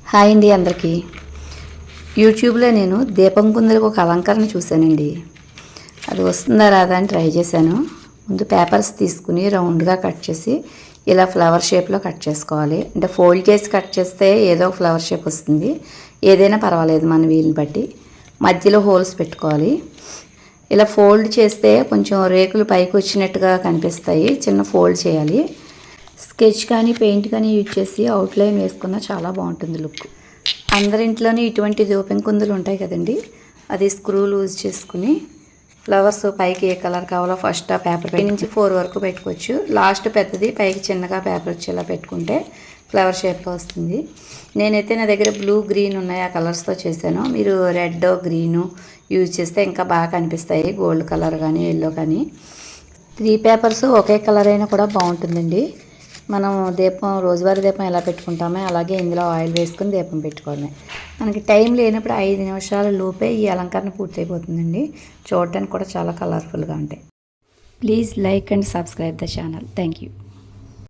Hi అండి అందరికీ. యూట్యూబ్లో నేను దీపం కుందలకు ఒక అలంకరణ చూశానండి. అది వస్తుందా రాదా అని ట్రై చేశాను. ముందు పేపర్స్ తీసుకుని రౌండ్గా కట్ చేసి ఇలా ఫ్లవర్ షేప్లో కట్ చేసుకోవాలి. అంటే ఫోల్డ్ చేసి కట్ చేస్తే ఏదో ఫ్లవర్ షేప్ వస్తుంది, ఏదైనా పర్వాలేదు మన వీలుని బట్టి. మధ్యలో హోల్స్ పెట్టుకోవాలి. ఇలా ఫోల్డ్ చేస్తే కొంచెం రేకులు పైకి వచ్చినట్టుగా కనిపిస్తాయి. చిన్న ఫోల్డ్ చేయాలి. స్కెచ్ కానీ పెయింట్ కానీ యూజ్ చేసి అవుట్లైన్ వేసుకున్న చాలా బాగుంటుంది లుక్. అందరింట్లోనే ఇటువంటి దీపం కుందులు ఉంటాయి కదండి. అది స్క్రూ లూజ్ చేసుకుని ఫ్లవర్స్ పైకి ఏ కలర్ కావాలో ఫస్ట్ ఆ పేపర్ నుంచి 4 వరకు పెట్టుకోవచ్చు. లాస్ట్ పెద్దది పైకి చిన్నగా పేపర్ వచ్చేలా పెట్టుకుంటే ఫ్లవర్ షేప్లో వస్తుంది. నేనైతే నా దగ్గర బ్లూ గ్రీన్ ఉన్నాయి, ఆ కలర్స్తో చేశాను. మీరు రెడ్ గ్రీను యూజ్ చేస్తే ఇంకా బాగా కనిపిస్తాయి, గోల్డ్ కలర్ కానీ ఎల్లో కానీ. 3 పేపర్స్ ఒకే కలర్ అయినా కూడా బాగుంటుందండి. మనం దీపం రోజువారీ దీపం ఎలా పెట్టుకుంటామో అలాగే ఇందులో ఆయిల్ వేసుకుని దీపం పెట్టుకోవడమే. మనకి టైం లేనప్పుడు 5 నిమిషాల లోపే ఈ అలంకరణ పూర్తయిపోతుందండి. చూడడానికి కూడా చాలా కలర్ఫుల్గా ఉంటాయి. Please like and subscribe the channel. Thank you.